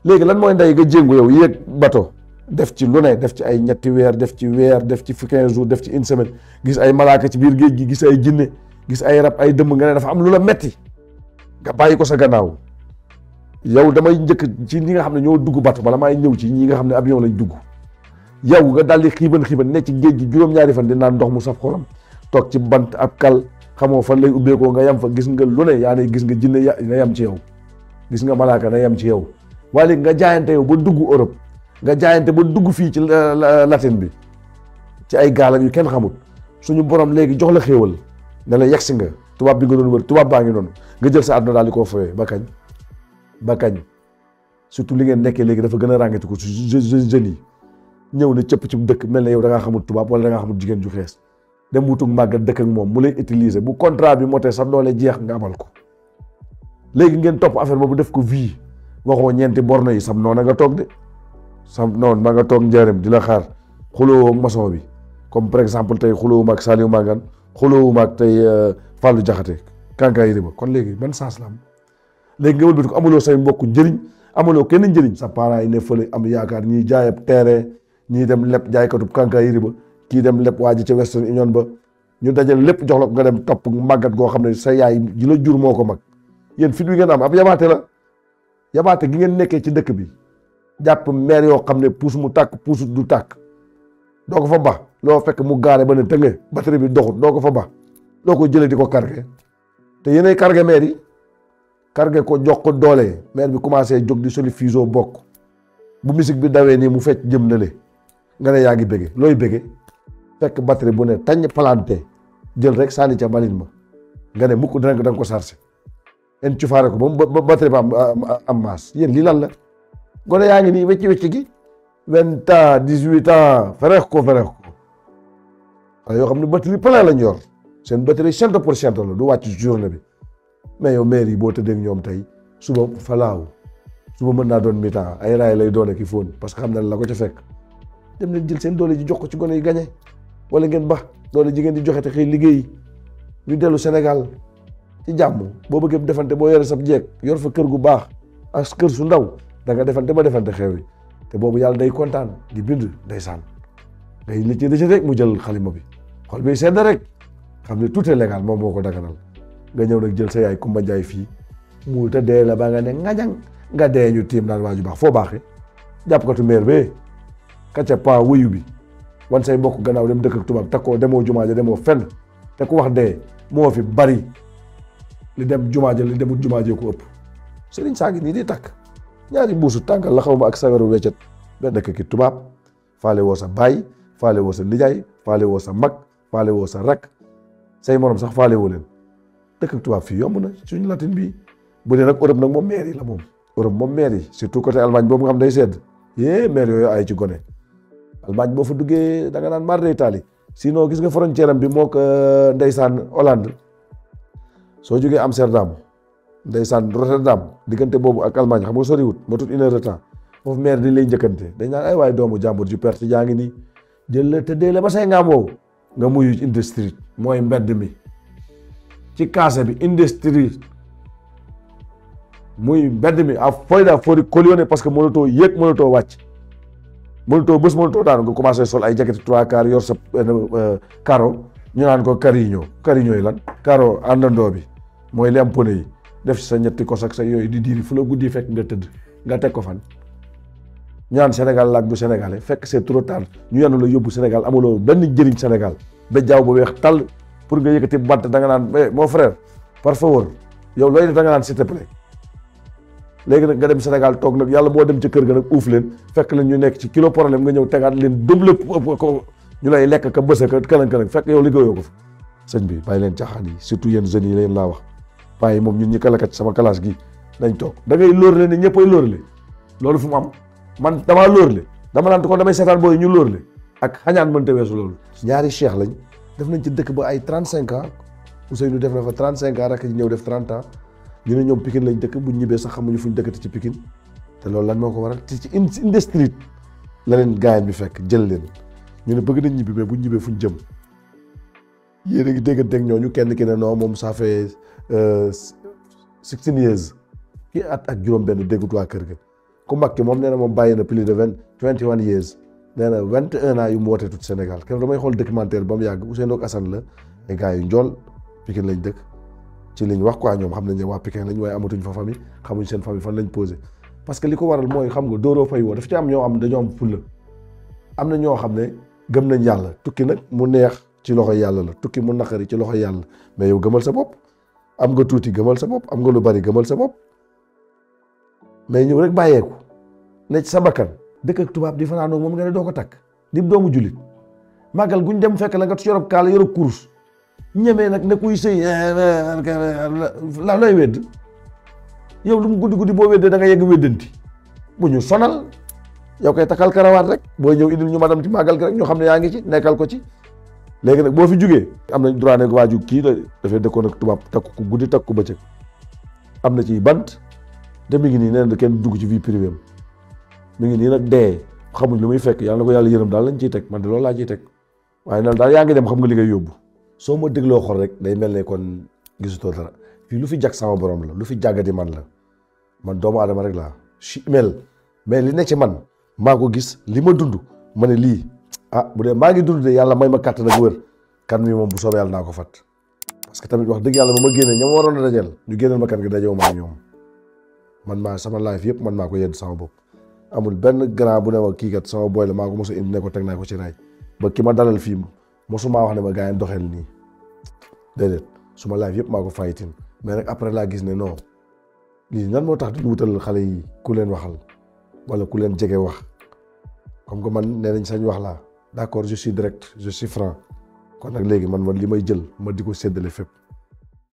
léegi lan mooy ndey nga jéngu yow yéeg bato def ci lu ne, def ci ay ñetti weer, def ci weer, def ci 15 jours, def ci une semaine, gis ay malaaka ci biir géej gi, gis ay jinne, gis ay rab, ay dëmm, nga ne dafa am lu la metti nga bàyyi ko sa gannaaw. yow damay njëkk ci ñi nga xam ne ñoo dugg bato bala maay ñëw ci ñi nga xam ne avion lañ dugg. yow nga daldi xiiban ne ci géej gi juróom-ñaari fan di naan ndox mu saf xorom, toog ci bant ab kal, xamoo fan lay ubbeekoo nga yam fa, gis nga lu ne, yaa ne gis nga jinne na yam ci yow, gis nga malaaka na yam ci yow. waaye léegi nga jaayante yow ba dugg Europe, nga jaayante ba dugg fii ci Latine bi ci ay gaalam yu kenn xamut, suñu borom léegi jox la xéewal ne la yegsi nga, tubaab bi nga doon wër, tubaab baa ngi noonu, nga jël sa àdduna daal di koo fowee ba kañ ba kañ. surtout li ngeen nekkee léegi dafa gën a ràngati ko jeunes yi ñëw ne cëpp ci dëkk mel ne yow da ngaa xamul tubaab wala da ngaa xamul jigéen ju xees, dem wutug màggat dëkk ak moom mu lay utiliser, bu contrat bi motee sa doole jeex nga amal ko. léegi ngeen topp affaire boobu def ko vie, waxoo ñeenti borno yi sam noona nga toog de, sam noonu ma nga toog njëriñ di la xaar, xuloo ak maçon bi, comme par exemple tey xuloo ak Saliou Mangane, xuloo ak tey Fallou Diakhaté Kanka Yiriba, kon léegi ban sens la am? léegi nga wëlbati ko amuloo say mbokk njëriñ, amuloo kenn njëriñ, sa parents yi ne fële am yaakaar, ñii jaayab terrain, ñii dem lépp jaaykatub Kanka Yiriba, kii dem lépp waa ji ca Western Union ba, ñu dajal lépp jox la ko nga dem topp màggat goo xam ne sa yaay ji la jur moo ko mag. yéen fit wi ngeen am ab yabaate la, yabaate gi ngeen nekkee ci dëkk bi, jàpp maire yoo xam ne puus mu tàkk puusut du tàkk, doo ko fa ba, loo fekk mu gaare ba ne tënge batterie bi doxut, doo ko fa ba, loo ko jëlee di ko cargué, te yéenay cargué maire yi, cargué ko jox ko doole, maire bi commencé jóg di soli fiso bokk, bu musique bi dawee nii mu fecc jëm na le, nga ne yaa ngi bége, looy bége, fekk batterie bu ne tañ planté jël rek sànni ca mbalit ma, nga ne mukk da nga ko chargé en cufaare ko ba batterie ba am maas. yéen lii lan la? gone yaa ngi nii wecci gi 20 ans 18 ans fereex ko wala yoo xam ne batterie plein lañ yor, seen batterie 100% la du wàcc journée bi. mais yow maire yi boo tëddee ak ñoom tey suba falaaw, suba mën naa doon mi-temps, ay raay lay doon ak i fóon, parce que xam na la ko ca fekk. dem leen jël seen doole ji jox ko ci gone yi gañe, wala ngeen ba doole ji ngeen di joxe te xëy liggéey, ñu dellu Sénégal ci jàmm. boo bëggee defante, boo yore sab jeeg yor fa kër gu baax ak kër su ndaw, da nga defante ba defante xew yi, te boobu yàlla day kontaan di bind ndeysaan, ngay li ci rek mu jël xalima bi, xol bi sedd rek xam ne tout est légal, moom moo ko daganal. nga ñëw nag jël sa yaay Kumba Njaay fii mu te dee la ba nga ne ngañang nga dee ñu tiim naan waaju baax. foo baaxee jàpp katu meer bee kacca pa wëyu bi wan say mbokk gannaaw dem dëkk ak tubaab takkoo demoo jumaa ja demoo fenn, te ku wax dee moo fi bari, li dem jumaa ja li demut jumaa ja ko ëpp. sëriñ saa ngi nii di takk ñaari mbuusu tànkal la xaw ma ak sagaru weccet nga dëkk ki tubaab, faale woo sa baay, faale woo sa nijaay, faale woo sa mag, faale woo sa rak, say morom sax faale woo leen. dëkk ak tubaab fii yomb na suñu Latine bi. bu dee nag Europe nag moom maire yi la moom, Europe moom maire yi, surtout côté Allemagne boobu nga xam day sedd, maire yooyu ay ci gone. Allemagne boo fa duggee da nga naan mar day taali. sinon gis nga frontière am bi moo ko ndeysaan Hollande, soo jógee Amsterdam ndeysaan Rotterdam, diggante boobu ak Allemagne xam nga soriwut matut 1 heure de temps, foofu maire dañ lay njëkkante, dañ naan ay waaye doomu jàmbur ju perte jaa ngi nii, jël la tëddee la ba say ngaam woowu nga muyu industrie mooy mbedd mi ci kaase bi, industrie muy mbedd mi a fooy daa foori kolioné, parce que mënatoo yéeg mënatoo wàcc, mënatoo bés mënatoo daanu, nga commencé sol ay jaquette 3 quarts yor sa caro, ñu naan ko carigno yi lan caro àndandoo bi mooy li am pneu yi, def ci sa ñetti kos ak sa yooyu di diiri fu la guddi fekk nga tëdd, nga teg ko fan. ñu naan Sénégal laak du sénégalais, fekk c'est trop tard, ñu yenu la yóbbu Sénégal, amuloo benn njëriñ Sénégal, ba jaaw ba weex tàll pour nga yëkkati bant da nga naan mon frère par favor yow looy def da nga naan s'il te plaît. léegi nag nga dem Sénégal toog nag yàlla boo dem ci kër ga nag uuf leen fekk leen ñu nekk ci kilo problème, nga ñëw tegaat leen double ko ñu lay lekk ka bës ka këlan fekk yow liggéeyoo ko fa. sëñ bi bàyyi leen caaxaan yi, surtout yéen jeunes yi leen laa wax, bàyyi moom ñun ñi kalakat sama classe gi nañ toog, da ngay lóorle ne ñëppay lóorle, loolu fu mu am. man damaa lóorle, dama naan kon damay seetaan booy ñu lóorle, ak xañaan mënta weesu loolu. ñaari cheikh lañ def nañ ci dëkk ba ay 35 ans, Ousseynou def na fa 35 ans rek ñëw def 30 ans, ñu ne ñoom Pikine lañ dëkk, bu ñibbee sax xamuñu fuñ dëkkati ci Pikine, te loolu lan moo ko waral ci industrie la leen gaayan bi fekk jël leen, ñu ne bëgg nañ ñibbi mais bu ñibbee fuñ jëm. yéen a ngi dégganteeg ñooñu, kenn ki ne non moom ça fait 16 years kii at ak juróom benn déggut waa kër ga, ku mag ki moom nee na moom bàyyi na plus de 21 years nee na 21 ans yu mu wootee tout Sénégal keroog damay xool documentaire ba mu yàgg Ousseynou ak Assane la ay gars yu njool Pikine lañ dëkk ci liñ wax quoi ñoom xam nañ ne waa Pikine lañ waaye amatuñ fa famille xamuñ seen famille fan lañ posé parce que li ko waral mooy xam nga dóoroo fay woo daf ci am ñoo xam dañoo am fulla am na ñoo xam ne gëm nañ yàlla tukki nag mu neex ci loxo yàlla la tukki mu naqari ci loxo yàlla mais yow gëmal sa bopp am nga tuuti gëmal sa bopp am nga lu bari gëmal sa bopp mais ñëw rek bàyyeeku ne ci sa bakkan dëkk ak tubaab di fanaanoo moom nga ne doo ko takk di doomu jullit màggal guñ dem fekk la nga yorob kaala yorob kurus ñemee nag ne kuy sëy la looy wedd yow lu mu guddi guddi boo weddee da nga yegg weddanti bu ñu sonal yow koy takkal karawaat rek boo ñëw indil ñu ma dem ci màggal gi rek ñoo xam ne yaa ngi ci nekkal ko ci léegi nag boo fi jugee am nañ droit ne waaju kii dafay dëkkoon ak tubaab takk ko guddi takk ko bëccëg am na ci bant te mi ngi nii nee na kenn dugg ci vie privée am mi ngi nii nag dee xamuñ lu muy fekk yàlla na ko yàlla yërëm daal lañ ciy teg man de loolu laa ciy teg waaye nag daal yaa ngi dem xam nga li ngay yóbbu soo ma dégloo xol rek day mel ne kon gisutoo dara fii lu fi jag sama borom la lu fi jàggati man la man doomu aadama rek laa mais li ne ci man maa ko gis li ma dund ma ne lii bu dee maa ngi dund de yàlla may ma kàttan ak wër kan mi moom bu soobee yàlla naa ko fat parce que tamit wax dëgg yàlla ba ma génnee ñoom waroon a dajal ñu génneel ma kan gi dajewu ma ak ñoom man maa sama life yëpp man maa ko yedd sama bopp amul benn grand bu ne ma kii kat sama boy la maa ko mos a indi ne ko teg naa ko ci raay ba ki ma dalal fii mosumaa wax ne ma gars yi doxeel nii déedéet suma life yëpp maa ko fayitin mais rek après laa gis ne non lii nan moo tax di wutal xale yi ku leen waxal wala ku leen jege wax comme que man nee nañ sañ wax laa d'accord je suis direct je suis franc kon nag léegi man li may jël ma di ko séddale fépp